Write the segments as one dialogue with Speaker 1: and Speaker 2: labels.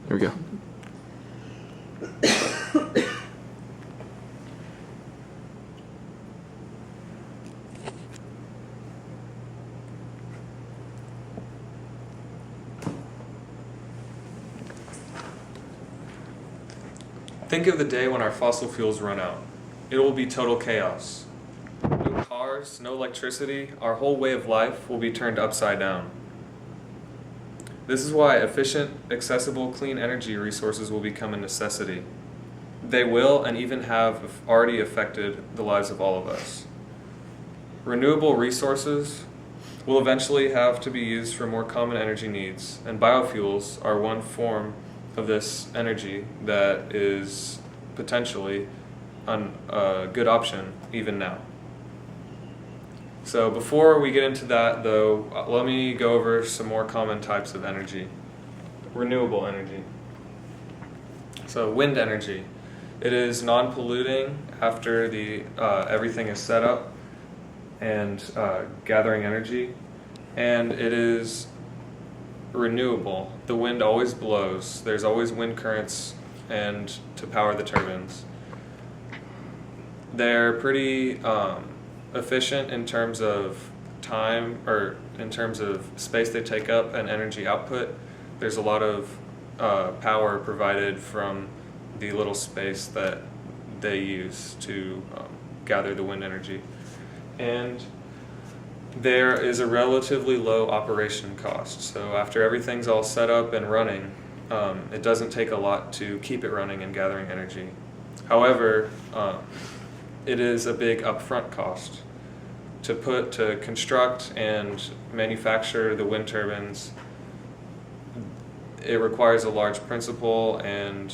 Speaker 1: There we go.
Speaker 2: Think of the day when our fossil fuels run out. It will be total chaos. No cars, no electricity, our whole way of life will be turned upside down. This is why efficient, accessible, clean energy resources will become a necessity. They will and even have already affected the lives of all of us. Renewable resources will eventually have to be used for more common energy needs, and biofuels are one form of this energy that is potentially a good option even now. So before we get into that though, let me go over some more common types of energy. Renewable energy. So wind energy. It is non-polluting after everything is set up and gathering energy, and it is renewable. The wind always blows. There's always wind currents and to power the turbines. They're pretty efficient in terms of time or in terms of space they take up and energy output. There's a lot of power provided from the little space that they use to gather the wind energy. And there is a relatively low operation cost. So after everything's all set up and running, it doesn't take a lot to keep it running and gathering energy. However, it is a big upfront cost to construct and manufacture the wind turbines. It requires a large principal and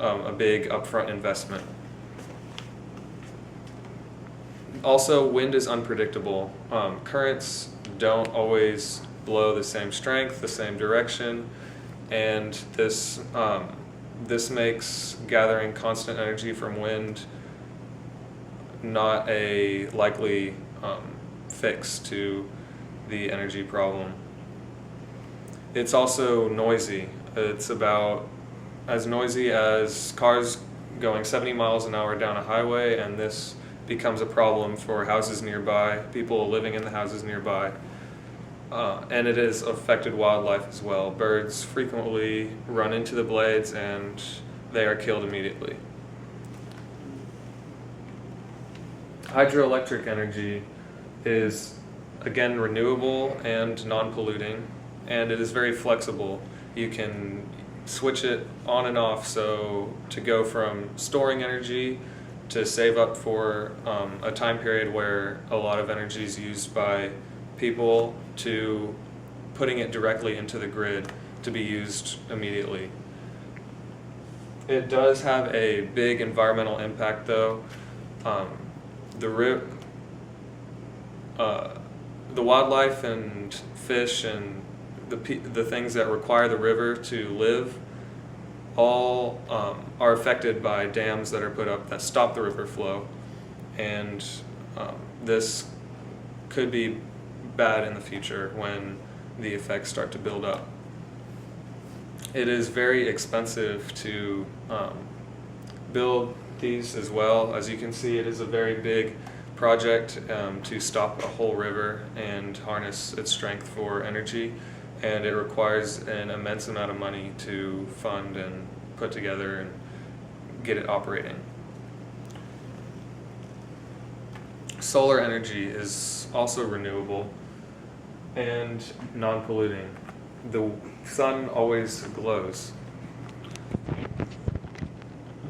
Speaker 2: a big upfront investment. Also, wind is unpredictable. Currents don't always blow the same strength, the same direction, and this makes gathering constant energy from wind not a likely fix to the energy problem. It's also noisy. It's about as noisy as cars going 70 miles an hour down a highway, and this becomes a problem for houses nearby, people living in the houses nearby, and it has affected wildlife as well. Birds frequently run into the blades and they are killed immediately. Hydroelectric energy is again renewable and non-polluting, and it is very flexible. You can switch it on and off, so to go from storing energy to save up for a time period where a lot of energy is used by people to putting it directly into the grid to be used immediately. It does have a big environmental impact though. The wildlife and fish and the things that require the river to live all are affected by dams that are put up that stop the river flow, and this could be bad in the future when the effects start to build up. It is very expensive to build these as well. As you can see, it is a very big project to stop a whole river and harness its strength for energy, and it requires an immense amount of money to fund and put together and get it operating. Solar energy is also renewable and non-polluting. The sun always glows.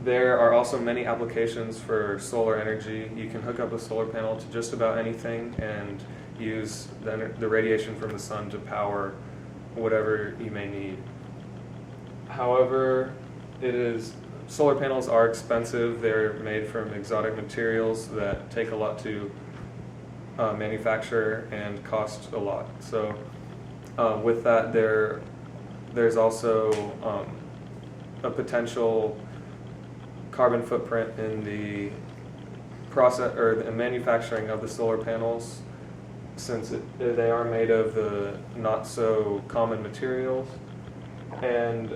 Speaker 2: There are also many applications for solar energy. You can hook up a solar panel to just about anything and use the radiation from the sun to power whatever you may need. However, solar panels are expensive. They're made from exotic materials that take a lot to manufacture and cost a lot. So with that, there's also a potential carbon footprint in the process or the manufacturing of the solar panels, since they are made of the not so common materials. and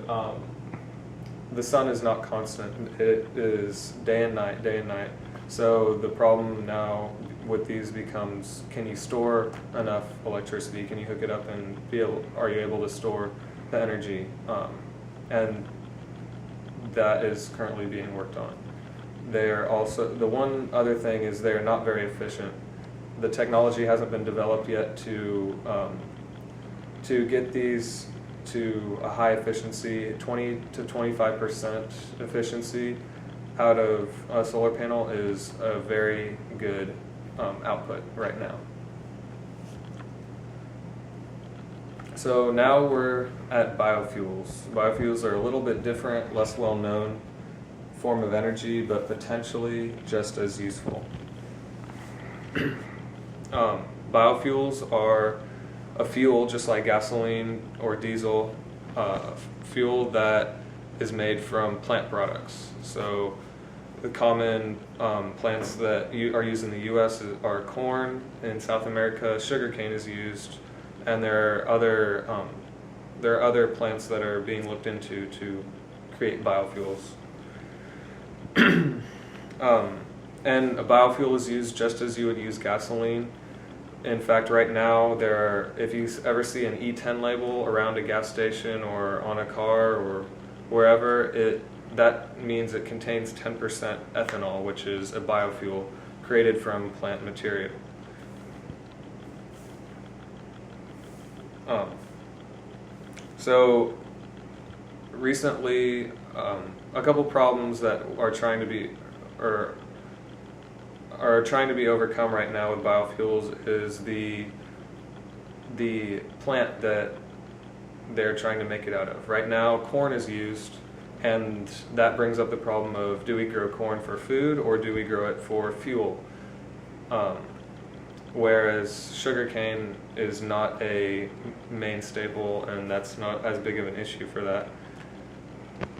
Speaker 2: the sun is not constant. It is day and night, day and night. So the problem now with these becomes, can you store enough electricity? Can you hook it up and are you able to store the energy? And that is currently being worked on. They're also, the one other thing is they're not very efficient. The technology hasn't been developed yet to get these to a high efficiency. 20 to 25% efficiency out of a solar panel is a very good output right now. So now we're at biofuels. Biofuels are a little bit different, less well known form of energy, but potentially just as useful. Biofuels are a fuel just like gasoline or diesel, fuel that is made from plant products. So the common plants that are used in the U.S. are corn. In South America, sugarcane is used, and there are other plants that are being looked into to create biofuels. And a biofuel is used just as you would use gasoline. In fact, right now, if you ever see an E10 label around a gas station or on a car or wherever, that means it contains 10% ethanol, which is a biofuel created from plant material. So recently, a couple problems that are trying to be overcome right now with biofuels is the plant that they're trying to make it out of. Right now, corn is used, and that brings up the problem of, do we grow corn for food or do we grow it for fuel? Whereas sugarcane is not a main staple, and that's not as big of an issue for that.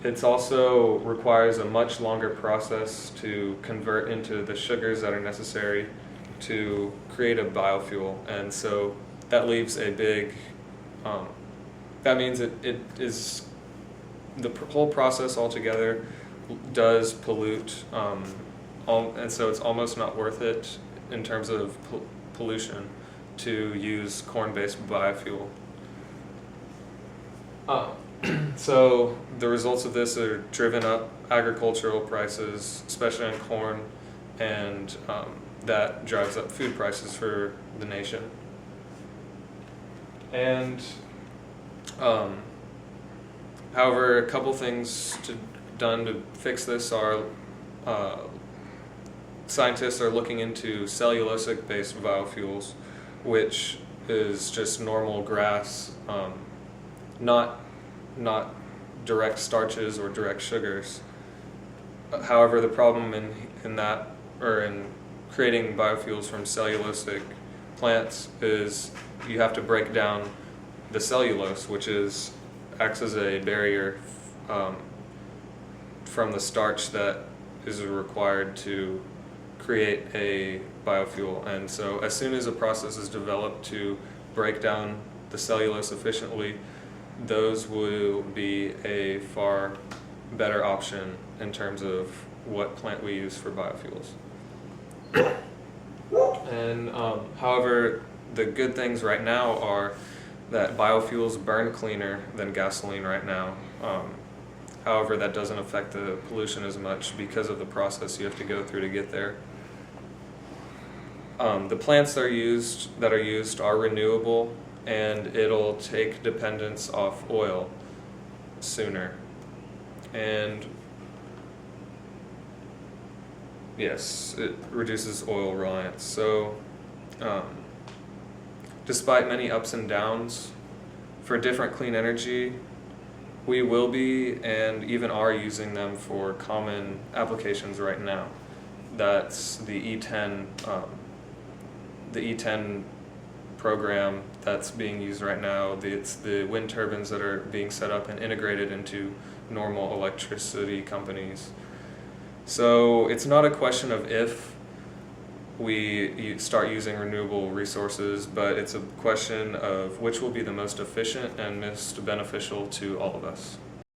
Speaker 2: It also requires a much longer process to convert into the sugars that are necessary to create a biofuel, and so that leaves a big, that means it is, the whole process altogether does pollute, and so it's almost not worth it in terms of pollution to use corn-based biofuel. So the results of this are driven up agricultural prices, especially on corn, and that drives up food prices for the nation. And however, a couple things done to fix this are scientists are looking into cellulosic-based biofuels, which is just normal grass, not direct starches or direct sugars. However, the problem in creating biofuels from cellulosic plants is you have to break down the cellulose, which acts as a barrier from the starch that is required to create a biofuel. And so as soon as a process is developed to break down the cellulose efficiently, those will be a far better option in terms of what plant we use for biofuels. And however, the good things right now are that biofuels burn cleaner than gasoline right now. However, that doesn't affect the pollution as much because of the process you have to go through to get there. The plants that are used are renewable, and it'll take dependence off oil sooner. And yes, it reduces oil reliance. So despite many ups and downs, for different clean energy, we will be and even are using them for common applications right now. That's the E10 program that's being used right now. It's the wind turbines that are being set up and integrated into normal electricity companies. So it's not a question of if start using renewable resources, but it's a question of which will be the most efficient and most beneficial to all of us.